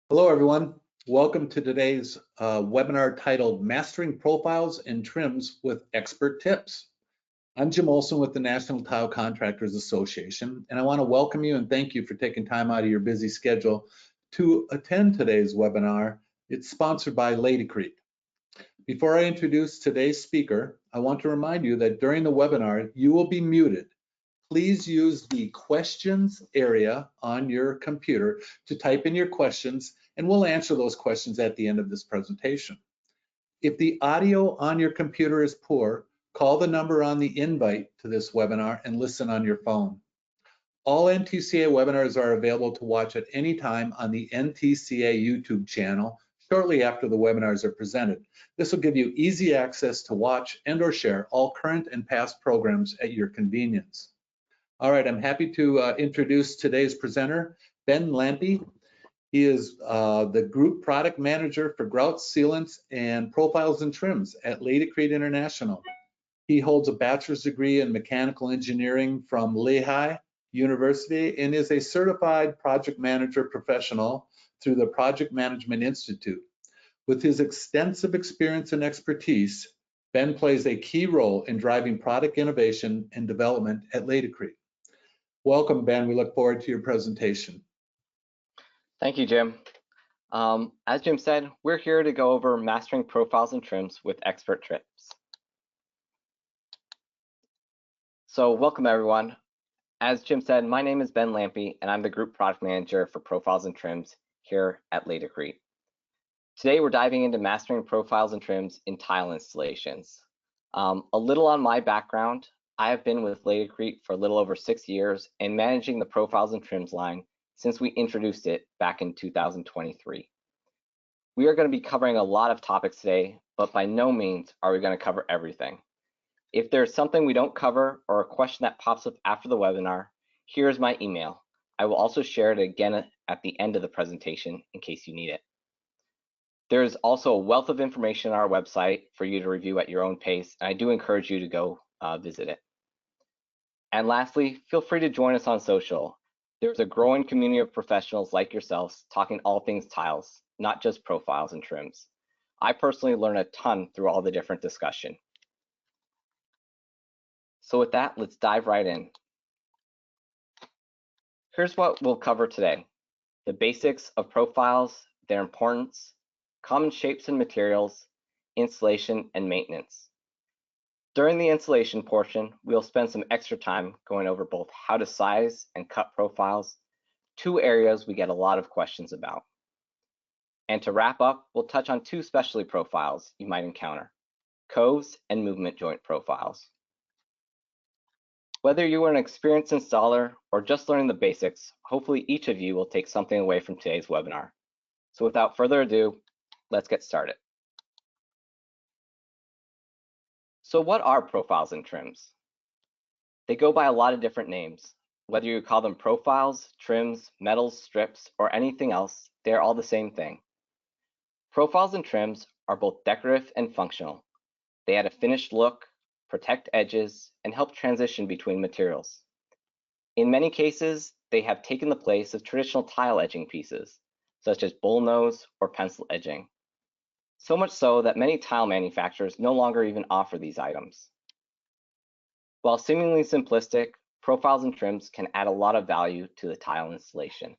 Hello, everyone. Welcome to today's webinar titled Mastering Profiles and Trims with Expert Tips. I'm Jim Olson with the National Tile Contractors Association, and I want to welcome you and thank you for taking time out of your busy schedule to attend today's webinar. It's sponsored by LATICRETE. Before I introduce today's speaker, I want to remind you that during the webinar, you will be muted. Please use the questions area on your computer to type in your questions, and we'll answer those questions at the end of this presentation. If the audio on your computer is poor, call the number on the invite to this webinar and listen on your phone. All NTCA webinars are available to watch at any time on the NTCA YouTube channel shortly after the webinars are presented. This will give you easy access to watch and or share all current and past programs at your convenience. All right, I'm happy to introduce today's presenter, Ben Lampi. He is the Group Product Manager for Grouts, Sealants, and Profiles and Trims at LATICRETE International. He holds a bachelor's degree in mechanical engineering from Lehigh University and is a certified project manager professional through the Project Management Institute. With his extensive experience and expertise, Ben plays a key role in driving product innovation and development at LATICRETE. Welcome, Ben. We look forward to your presentation. Thank you, Jim. As Jim said, we're here to go over mastering profiles and trims with expert tips. So welcome, everyone. As Jim said, my name is Ben Lampi, and I'm the Group Product Manager for Profiles and Trims here at LATICRETE. Today, we're diving into mastering profiles and trims in tile installations. A little on my background. I have been with LATICRETE for a little over 6 years and managing the profiles and trims line since we introduced it back in 2023. We are going to be covering a lot of topics today, but by no means are we going to cover everything. If there's something we don't cover or a question that pops up after the webinar, here's my email. I will also share it again at the end of the presentation in case you need it. There is also a wealth of information on our website for you to review at your own pace, and I do encourage you to go visit it. And lastly, feel free to join us on social. There's a growing community of professionals like yourselves talking all things tiles, not just profiles and trims. I personally learn a ton through all the different discussion. So with that, let's dive right in. Here's what we'll cover today: the basics of profiles, their importance, common shapes and materials, installation and maintenance. During the installation portion, we'll spend some extra time going over both how to size and cut profiles, two areas we get a lot of questions about. And to wrap up, we'll touch on two specialty profiles you might encounter: coves and movement joint profiles. Whether you are an experienced installer or just learning the basics, hopefully each of you will take something away from today's webinar. So without further ado, let's get started. So what are profiles and trims? They go by a lot of different names. Whether you call them profiles, trims, metals, strips, or anything else, they are all the same thing. Profiles and trims are both decorative and functional. They add a finished look, protect edges, and help transition between materials. In many cases, they have taken the place of traditional tile edging pieces, such as bullnose or pencil edging. So much so that many tile manufacturers no longer even offer these items. While seemingly simplistic, profiles and trims can add a lot of value to the tile installation.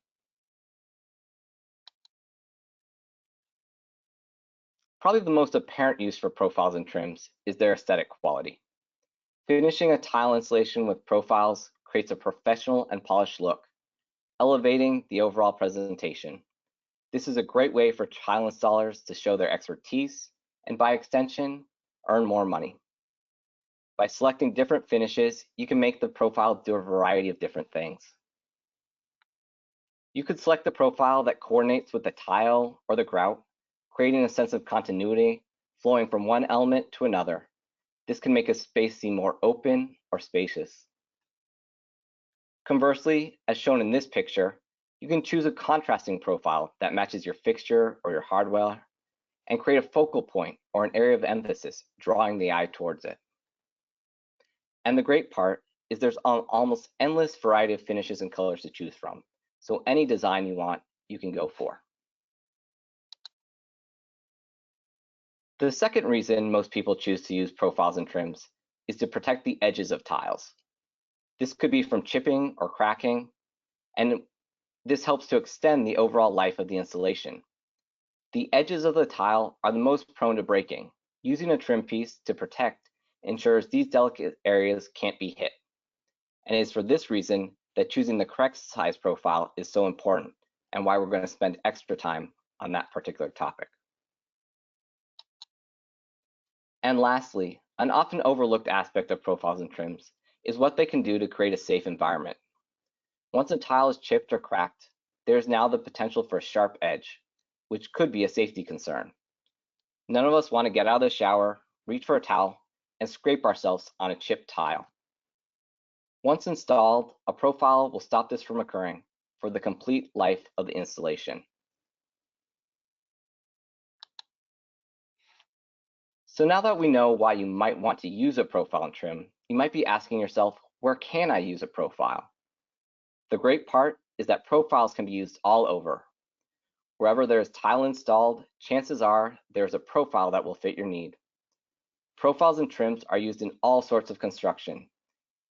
Probably the most apparent use for profiles and trims is their aesthetic quality. Finishing a tile installation with profiles creates a professional and polished look, elevating the overall presentation. This is a great way for tile installers to show their expertise and, by extension, earn more money. By selecting different finishes, you can make the profile do a variety of different things. You could select the profile that coordinates with the tile or the grout, creating a sense of continuity, flowing from one element to another. This can make a space seem more open or spacious. Conversely, as shown in this picture, you can choose a contrasting profile that matches your fixture or your hardware and create a focal point or an area of emphasis, drawing the eye towards it. And the great part is there's an almost endless variety of finishes and colors to choose from. So any design you want, you can go for. The second reason most people choose to use profiles and trims is to protect the edges of tiles. This could be from chipping or cracking, and this helps to extend the overall life of the installation. The edges of the tile are the most prone to breaking. Using a trim piece to protect ensures these delicate areas can't be hit. And it is for this reason that choosing the correct size profile is so important, and why we're going to spend extra time on that particular topic. And lastly, an often overlooked aspect of profiles and trims is what they can do to create a safe environment. Once a tile is chipped or cracked, there is now the potential for a sharp edge, which could be a safety concern. None of us want to get out of the shower, reach for a towel, and scrape ourselves on a chipped tile. Once installed, a profile will stop this from occurring for the complete life of the installation. So now that we know why you might want to use a profile and trim, you might be asking yourself, where can I use a profile? The great part is that profiles can be used all over. Wherever there's tile installed, chances are there's a profile that will fit your need. Profiles and trims are used in all sorts of construction,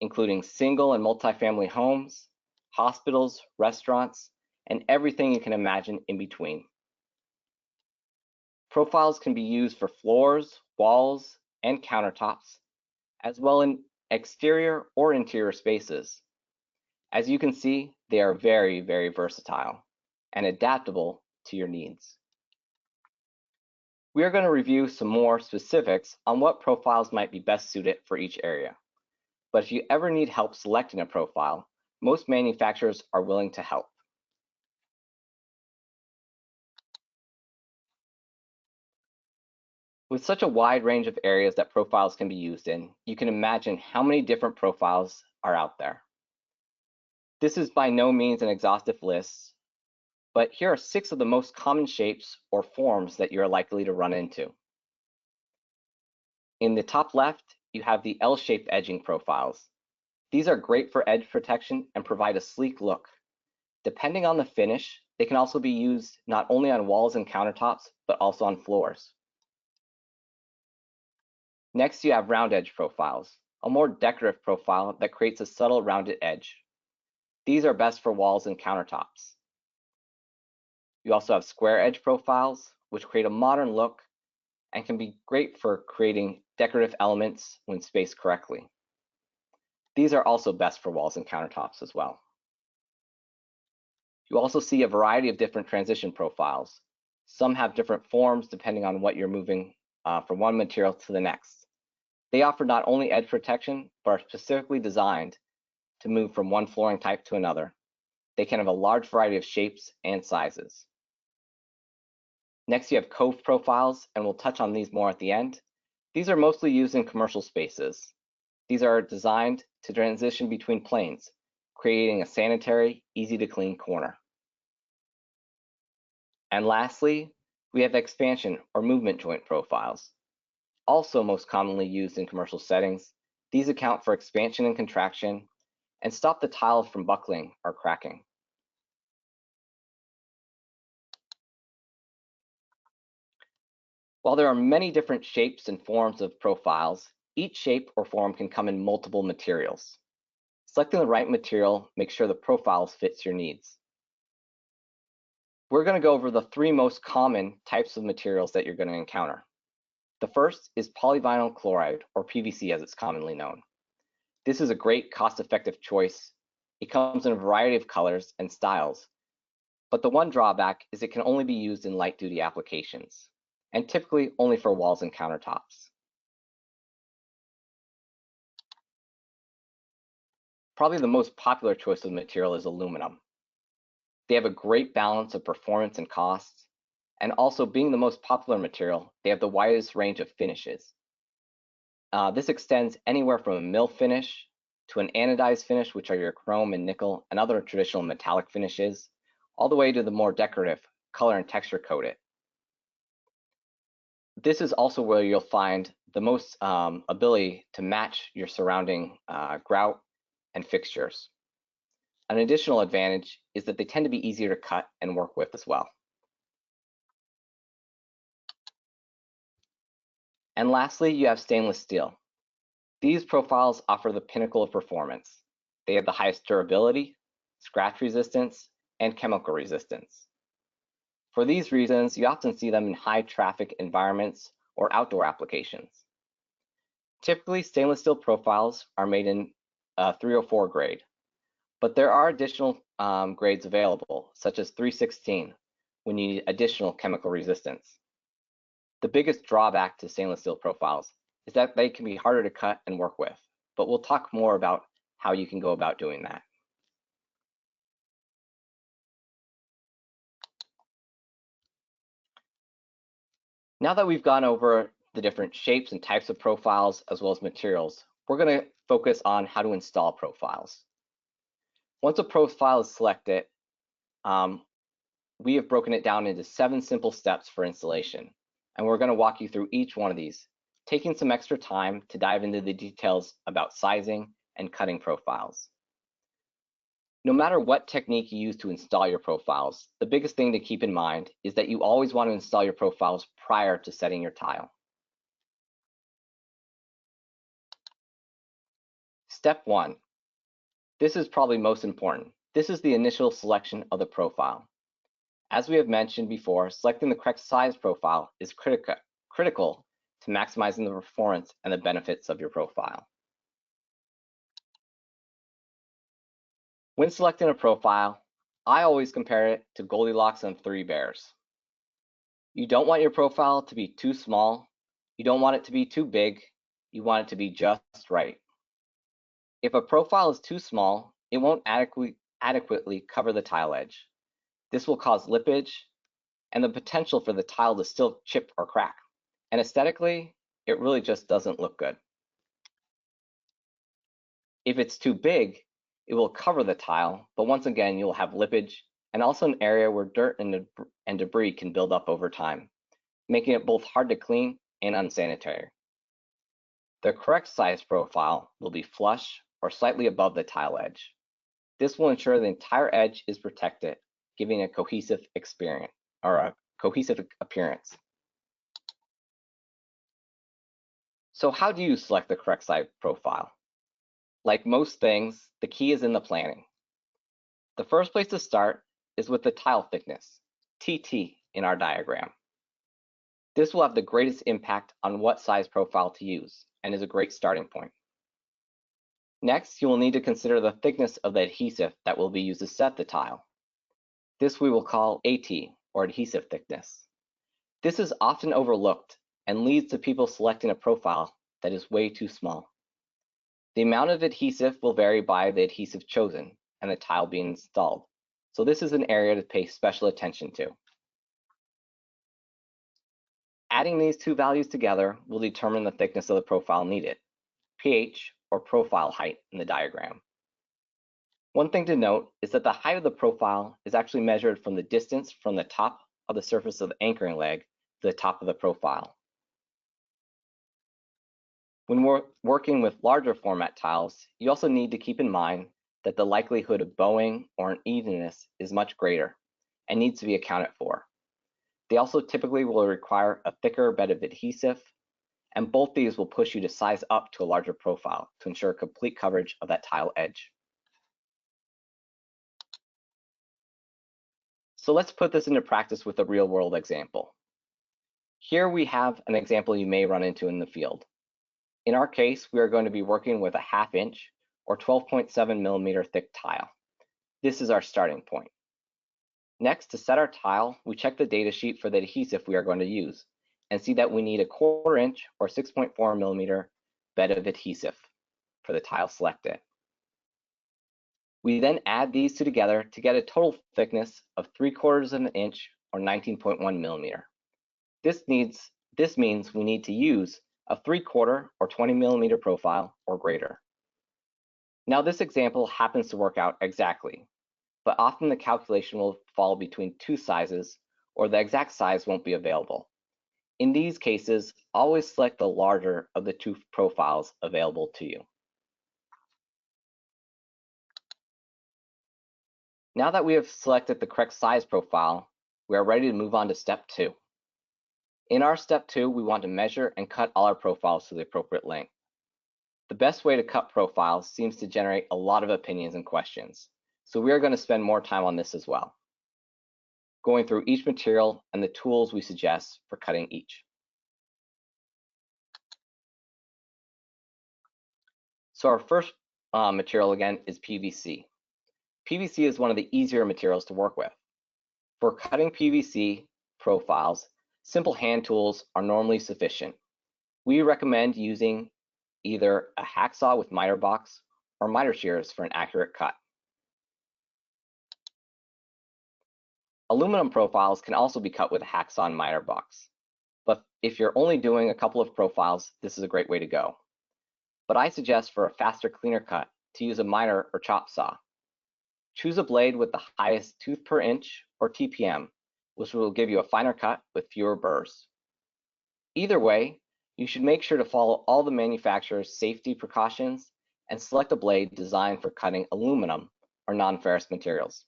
including single and multifamily homes, hospitals, restaurants, and everything you can imagine in between. Profiles can be used for floors, walls, and countertops, as well in exterior or interior spaces. As you can see, they are very, very versatile and adaptable to your needs. We are going to review some more specifics on what profiles might be best suited for each area. But if you ever need help selecting a profile, most manufacturers are willing to help. With such a wide range of areas that profiles can be used in, you can imagine how many different profiles are out there. This is by no means an exhaustive list, but here are 6 of the most common shapes or forms that you're likely to run into. In the top left, you have the L-shaped edging profiles. These are great for edge protection and provide a sleek look. Depending on the finish, they can also be used not only on walls and countertops, but also on floors. Next, you have round edge profiles, a more decorative profile that creates a subtle rounded edge. These are best for walls and countertops. You also have square edge profiles, which create a modern look and can be great for creating decorative elements when spaced correctly. These are also best for walls and countertops as well. You also see a variety of different transition profiles. Some have different forms depending on what you're moving from one material to the next. They offer not only edge protection, but are specifically designed to move from one flooring type to another. They can have a large variety of shapes and sizes. Next, you have cove profiles, and we'll touch on these more at the end. These are mostly used in commercial spaces. These are designed to transition between planes, creating a sanitary, easy to clean corner. And lastly, we have expansion or movement joint profiles. Also most commonly used in commercial settings, these account for expansion and contraction and stop the tile from buckling or cracking. While there are many different shapes and forms of profiles, each shape or form can come in multiple materials. Selecting the right material makes sure the profile fits your needs. We're going to go over the 3 most common types of materials that you're going to encounter. The first is polyvinyl chloride, or PVC as it's commonly known. This is a great cost-effective choice. It comes in a variety of colors and styles, but the one drawback is it can only be used in light-duty applications, and typically only for walls and countertops. Probably the most popular choice of material is aluminum. They have a great balance of performance and cost, and also being the most popular material, they have the widest range of finishes. This extends anywhere from a mill finish to an anodized finish, which are your chrome and nickel and other traditional metallic finishes, all the way to the more decorative color and texture coated. This is also where you'll find the most ability to match your surrounding grout and fixtures. An additional advantage is that they tend to be easier to cut and work with as well. And lastly, you have stainless steel. These profiles offer the pinnacle of performance. They have the highest durability, scratch resistance, and chemical resistance. For these reasons, you often see them in high traffic environments or outdoor applications. Typically, stainless steel profiles are made in 304 grade, but there are additional grades available, such as 316, when you need additional chemical resistance. The biggest drawback to stainless steel profiles is that they can be harder to cut and work with, but we'll talk more about how you can go about doing that. Now that we've gone over the different shapes and types of profiles as well as materials, we're going to focus on how to install profiles. Once a profile is selected, we have broken it down into 7 simple steps for installation, and we're going to walk you through each one of these, taking some extra time to dive into the details about sizing and cutting profiles. No matter what technique you use to install your profiles, the biggest thing to keep in mind is that you always want to install your profiles prior to setting your tile. Step 1. This is probably most important. This is the initial selection of the profile. As we have mentioned before, selecting the correct size profile is critical to maximizing the performance and the benefits of your profile. When selecting a profile, I always compare it to Goldilocks and 3 bears. You don't want your profile to be too small. You don't want it to be too big. You want it to be just right. If a profile is too small, it won't adequately cover the tile edge. This will cause lippage and the potential for the tile to still chip or crack. And aesthetically, it really just doesn't look good. If it's too big, it will cover the tile, but once again, you'll have lippage and also an area where dirt and debris can build up over time, making it both hard to clean and unsanitary. The correct size profile will be flush or slightly above the tile edge. This will ensure the entire edge is protected, giving a cohesive experience or a cohesive appearance. So how do you select the correct size profile? Like most things, the key is in the planning. The first place to start is with the tile thickness, TT in our diagram. This will have the greatest impact on what size profile to use and is a great starting point. Next, you will need to consider the thickness of the adhesive that will be used to set the tile. This we will call AT, or adhesive thickness. This is often overlooked and leads to people selecting a profile that is way too small. The amount of adhesive will vary by the adhesive chosen and the tile being installed, so this is an area to pay special attention to. Adding these two values together will determine the thickness of the profile needed, pH or profile height in the diagram. One thing to note is that the height of the profile is actually measured from the distance from the top of the surface of the anchoring leg to the top of the profile. When we're working with larger format tiles, you also need to keep in mind that the likelihood of bowing or unevenness is much greater and needs to be accounted for. They also typically will require a thicker bed of adhesive, and both these will push you to size up to a larger profile to ensure complete coverage of that tile edge. So let's put this into practice with a real-world example. Here we have an example you may run into in the field. In our case, we are going to be working with a 1/2 inch or 12.7 millimeter thick tile. This is our starting point. Next, to set our tile, we check the data sheet for the adhesive we are going to use and see that we need a 1/4 inch or 6.4 millimeter bed of adhesive for the tile selected. We then add these two together to get a total thickness of 3/4 of an inch or 19.1 millimeter. This means we need to use a 3/4 or 20 millimeter profile or greater. Now this example happens to work out exactly, but often the calculation will fall between two sizes or the exact size won't be available. In these cases, always select the larger of the two profiles available to you. Now that we have selected the correct size profile, we are ready to move on to step 2. In our step 2, we want to measure and cut all our profiles to the appropriate length. The best way to cut profiles seems to generate a lot of opinions and questions, so we are going to spend more time on this as well, going through each material and the tools we suggest for cutting each. So our first material again is PVC. PVC is one of the easier materials to work with. For cutting PVC profiles, simple hand tools are normally sufficient. We recommend using either a hacksaw with miter box or miter shears for an accurate cut. Aluminum profiles can also be cut with a hacksaw and miter box, but if you're only doing a couple of profiles, this is a great way to go. But I suggest for a faster, cleaner cut to use a miter or chop saw. Choose a blade with the highest tooth per inch or TPM, which will give you a finer cut with fewer burrs. Either way, you should make sure to follow all the manufacturer's safety precautions and select a blade designed for cutting aluminum or non-ferrous materials.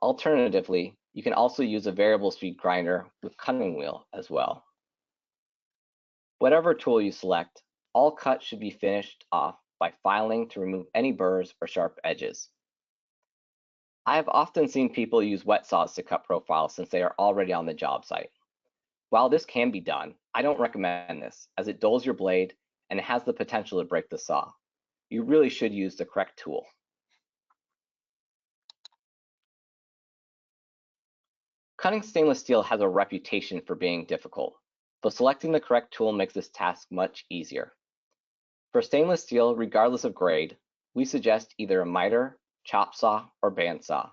Alternatively, you can also use a variable speed grinder with cutting wheel as well. Whatever tool you select, all cuts should be finished off by filing to remove any burrs or sharp edges. I have often seen people use wet saws to cut profiles since they are already on the job site. While this can be done, I don't recommend this as it dulls your blade and it has the potential to break the saw. You really should use the correct tool. Cutting stainless steel has a reputation for being difficult, but selecting the correct tool makes this task much easier. For stainless steel, regardless of grade, we suggest either a miter, chop saw, or bandsaw.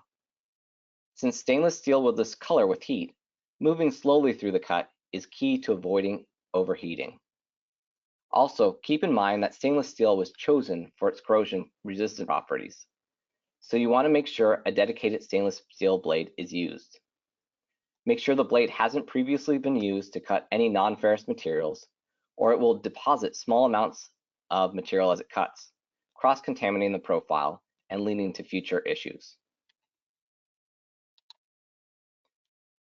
Since stainless steel will discolor with heat, moving slowly through the cut is key to avoiding overheating. Also, keep in mind that stainless steel was chosen for its corrosion-resistant properties, so you want to make sure a dedicated stainless steel blade is used. Make sure the blade hasn't previously been used to cut any non-ferrous materials, or it will deposit small amounts of material as it cuts, cross-contaminating the profile and leading to future issues.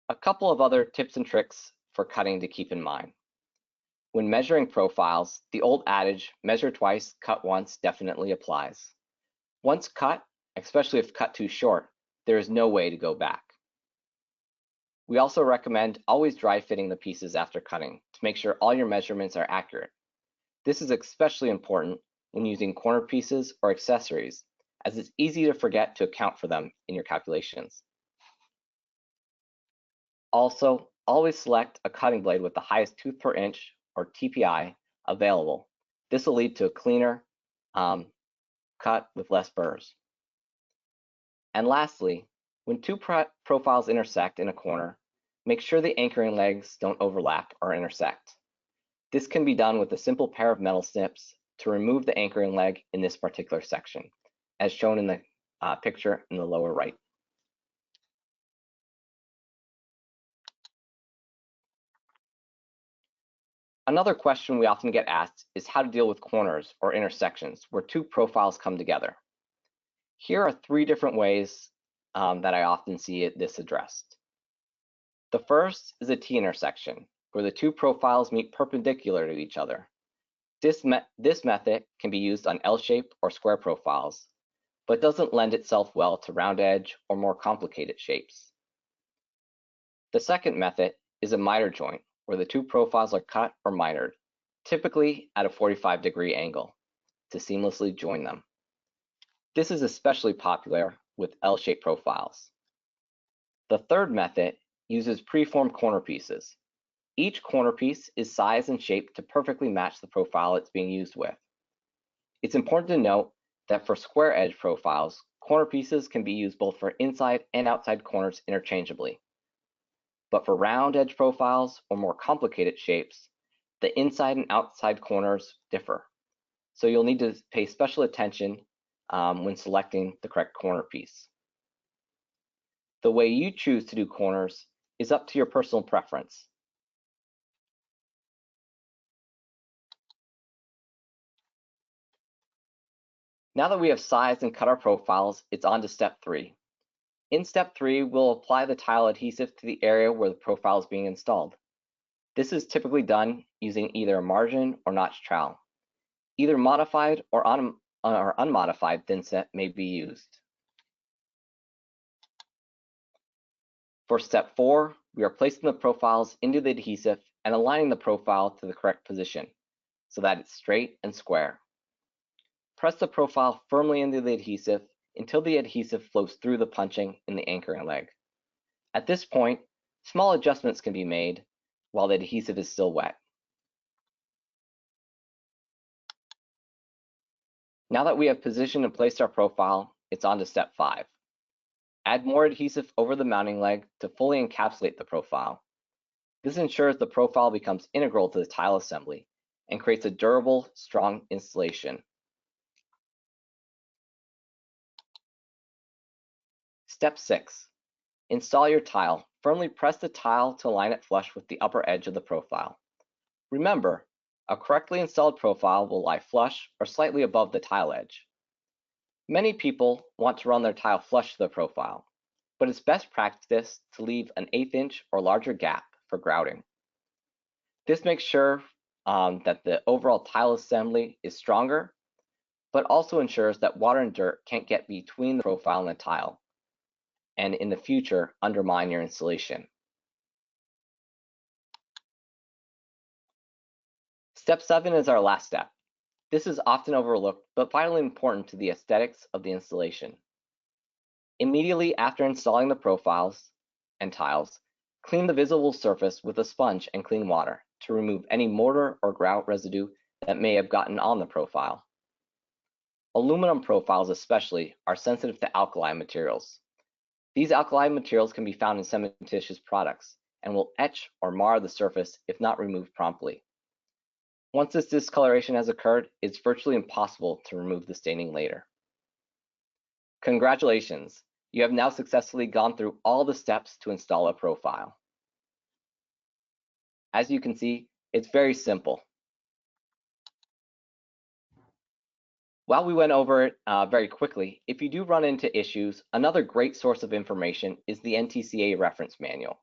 A couple of other tips and tricks for cutting to keep in mind. When measuring profiles, the old adage, measure twice, cut once, definitely applies. Once cut, especially if cut too short, there is no way to go back. We also recommend always dry fitting the pieces after cutting to make sure all your measurements are accurate. This is especially important when using corner pieces or accessories, as it's easy to forget to account for them in your calculations. Also, always select a cutting blade with the highest tooth per inch or TPI available. This will lead to a cleaner cut with less burrs. And lastly, when two profiles intersect in a corner, make sure the anchoring legs don't overlap or intersect. This can be done with a simple pair of metal snips to remove the anchoring leg in this particular section, as shown in the picture in the lower right. Another question we often get asked is how to deal with corners or intersections where two profiles come together. Here are 3 different ways that I often see this addressed. The first is a T-intersection, where the two profiles meet perpendicular to each other. This method can be used on L-shaped or square profiles, but doesn't lend itself well to round edge or more complicated shapes. The second method is a miter joint, where the two profiles are cut or mitered, typically at a 45-degree angle, to seamlessly join them. This is especially popular with L-shaped profiles. The third method uses preformed corner pieces. Each corner piece is sized and shaped to perfectly match the profile it's being used with. It's important to note that for square edge profiles, corner pieces can be used both for inside and outside corners interchangeably. But for round edge profiles or more complicated shapes, the inside and outside corners differ. So you'll need to pay special attention when selecting the correct corner piece. The way you choose to do corners is up to your personal preference. Now that we have sized and cut our profiles, it's on to step 3. In step 3, we'll apply the tile adhesive to the area where the profile is being installed. This is typically done using either a margin or notch trowel. Either modified or unmodified thin set may be used. For step 4, we are placing the profiles into the adhesive and aligning the profile to the correct position so that it's straight and square. Press the profile firmly into the adhesive until the adhesive flows through the punching in the anchoring leg. At this point, small adjustments can be made while the adhesive is still wet. Now that we have positioned and placed our profile, it's on to step 5. Add more adhesive over the mounting leg to fully encapsulate the profile. This ensures the profile becomes integral to the tile assembly and creates a durable, strong installation. Step 6. Install your tile. Firmly press the tile to align it flush with the upper edge of the profile. Remember, a correctly installed profile will lie flush or slightly above the tile edge. Many people want to run their tile flush to the profile, but it's best practice to leave an 1/8 inch or larger gap for grouting. This makes sure that the overall tile assembly is stronger, but also ensures that water and dirt can't get between the profile and the tile, and in the future undermine your installation. Step 7 is our last step. This is often overlooked, but vitally important to the aesthetics of the installation. Immediately after installing the profiles and tiles, clean the visible surface with a sponge and clean water to remove any mortar or grout residue that may have gotten on the profile. Aluminum profiles especially are sensitive to alkali materials. These alkali materials can be found in cementitious products and will etch or mar the surface if not removed promptly. Once this discoloration has occurred, it's virtually impossible to remove the staining later. Congratulations, you have now successfully gone through all the steps to install a profile. As you can see, it's very simple. While we went over it very quickly, if you do run into issues, another great source of information is the NTCA reference manual.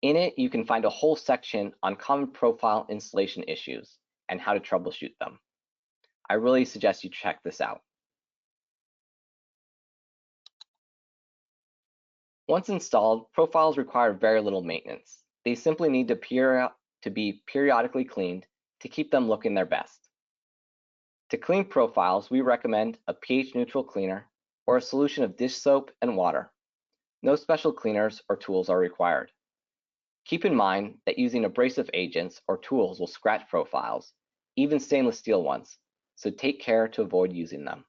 In it, you can find a whole section on common profile installation issues and how to troubleshoot them. I really suggest you check this out. Once installed, profiles require very little maintenance. They simply need to be periodically cleaned to keep them looking their best. To clean profiles, we recommend a pH-neutral cleaner or a solution of dish soap and water. No special cleaners or tools are required. Keep in mind that using abrasive agents or tools will scratch profiles, even stainless steel ones, so take care to avoid using them.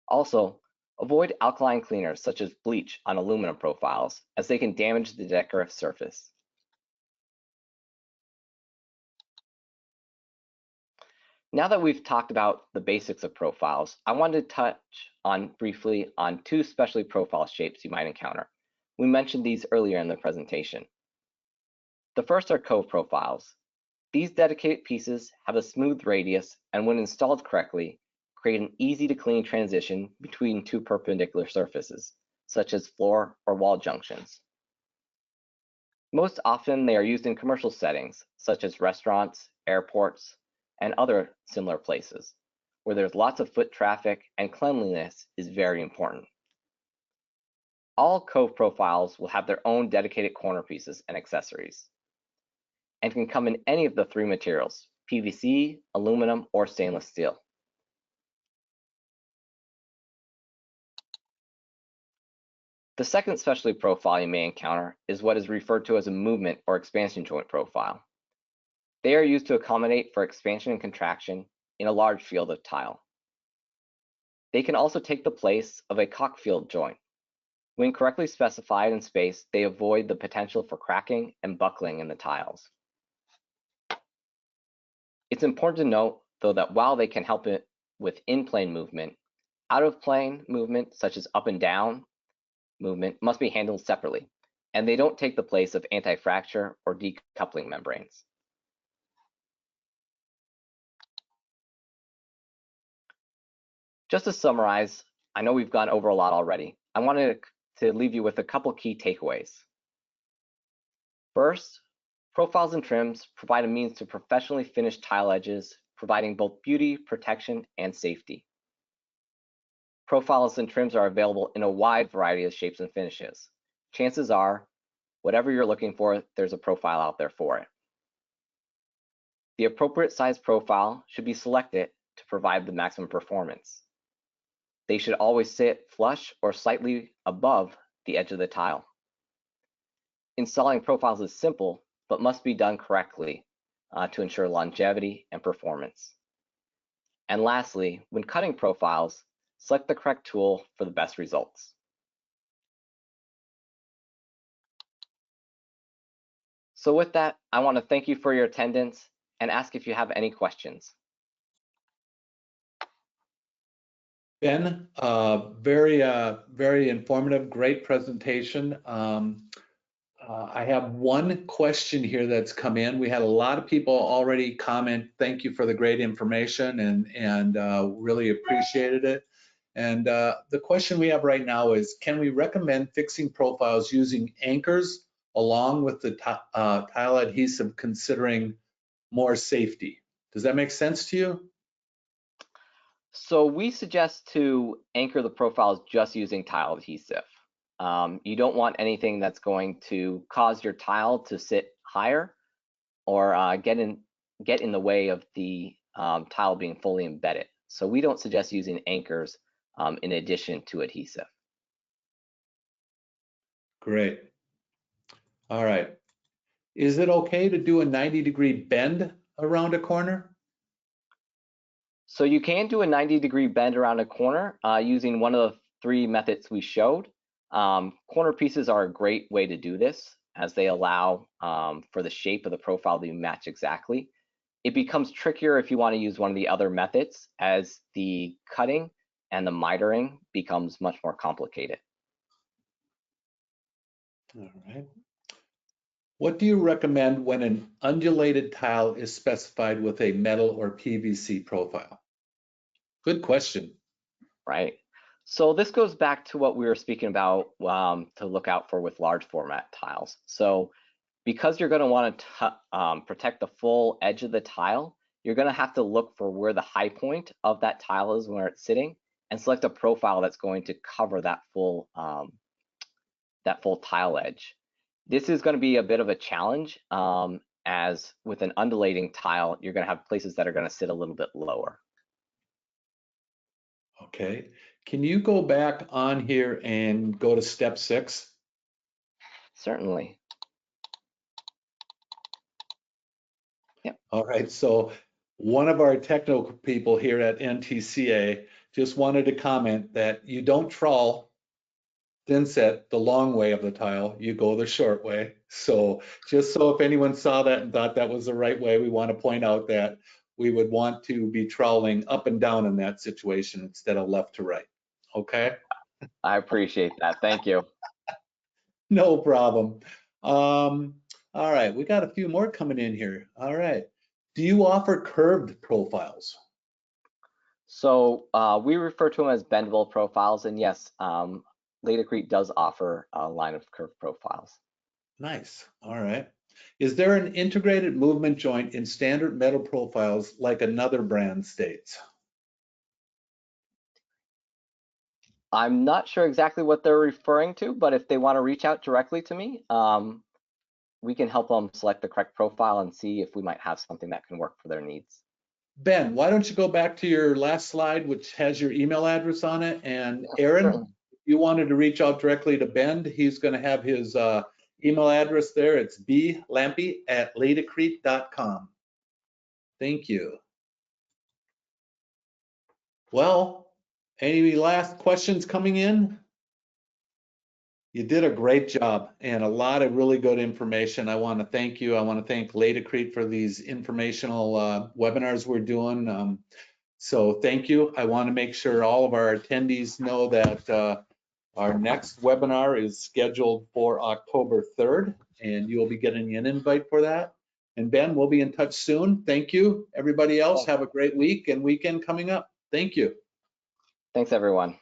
Also, avoid alkaline cleaners such as bleach on aluminum profiles, as they can damage the decorative surface. Now that we've talked about the basics of profiles, I wanted to touch briefly on 2 specialty profile shapes you might encounter. We mentioned these earlier in the presentation. The first are cove profiles. These dedicated pieces have a smooth radius and when installed correctly, create an easy to clean transition between 2 perpendicular surfaces, such as floor or wall junctions. Most often they are used in commercial settings, such as restaurants, airports, and other similar places, where there's lots of foot traffic and cleanliness is very important. All cove profiles will have their own dedicated corner pieces and accessories, and can come in any of the 3 materials, PVC, aluminum, or stainless steel. The second specialty profile you may encounter is what is referred to as a movement or expansion joint profile. They are used to accommodate for expansion and contraction in a large field of tile. They can also take the place of a caulk field joint. When correctly specified and spaced, they avoid the potential for cracking and buckling in the tiles. It's important to note, though, that while they can help it with in-plane movement, out-of-plane movement, such as up and down movement, must be handled separately, and they don't take the place of anti-fracture or decoupling membranes. Just to summarize, I know we've gone over a lot already. I wanted to leave you with a couple key takeaways. First, profiles and trims provide a means to professionally finish tile edges, providing both beauty, protection, and safety. Profiles and trims are available in a wide variety of shapes and finishes. Chances are, whatever you're looking for, there's a profile out there for it. The appropriate size profile should be selected to provide the maximum performance. They should always sit flush or slightly above the edge of the tile. Installing profiles is simple, but must be done correctly to ensure longevity and performance. And lastly, when cutting profiles, select the correct tool for the best results. So with that, I want to thank you for your attendance and ask if you have any questions. Ben, very informative, great presentation. I have one question here that's come in. We had a lot of people already comment, thank you for the great information, and really appreciated it. And the question we have right now is, can we recommend fixing profiles using anchors along with the tile adhesive, considering more safety? Does that make sense to you? So we suggest to anchor the profiles just using tile adhesive. You don't want anything that's going to cause your tile to sit higher or get in the way of the tile being fully embedded. So we don't suggest using anchors in addition to adhesive. Great. All right. Is it okay to do a 90-degree bend around a corner? So you can do a 90-degree bend around a corner using one of the 3 methods we showed. Corner pieces are a great way to do this, as they allow for the shape of the profile to match exactly. It becomes trickier if you want to use one of the other methods, as the cutting and the mitering becomes much more complicated. All right. What do you recommend when an undulated tile is specified with a metal or PVC profile? Good question. Right. So this goes back to what we were speaking about to look out for with large format tiles. So because you're going to want to protect the full edge of the tile, you're going to have to look for where the high point of that tile is, where it's sitting, and select a profile that's going to cover that full tile edge. This is going to be a bit of a challenge, as with an undulating tile, you're going to have places that are going to sit a little bit lower. Okay. Can you go back on here and go to step 6? Certainly. Yep. All right. So one of our technical people here at NTCA just wanted to comment that you don't trowel thin set the long way of the tile, you go the short way. So just so if anyone saw that and thought that was the right way, we want to point out that we would want to be troweling up and down in that situation instead of left to right. Okay? I appreciate that. Thank you. No problem. All right, we got a few more coming in here. All right. Do you offer curved profiles? So we refer to them as bendable profiles, and yes, LATICRETE does offer a line of curved profiles. Nice. All right. Is there an integrated movement joint in standard metal profiles like another brand states? I'm not sure exactly what they're referring to, but if they want to reach out directly to me, we can help them select the correct profile and see if we might have something that can work for their needs. Ben, why don't you go back to your last slide, which has your email address on it? And Aaron, Certainly. if you wanted to reach out directly to Ben, he's going to have his email address there. It's blampi@laticrete.com. Thank you. Well, any last questions coming in? You did a great job and a lot of really good information. I want to thank you. I want to thank LATICRETE for these informational webinars we're doing. So thank you. I want to make sure all of our attendees know that our next webinar is scheduled for October 3rd, and you'll be getting an invite for that. And Ben, we'll be in touch soon. Thank you. Everybody else, have a great week and weekend coming up. Thank you. Thanks, everyone.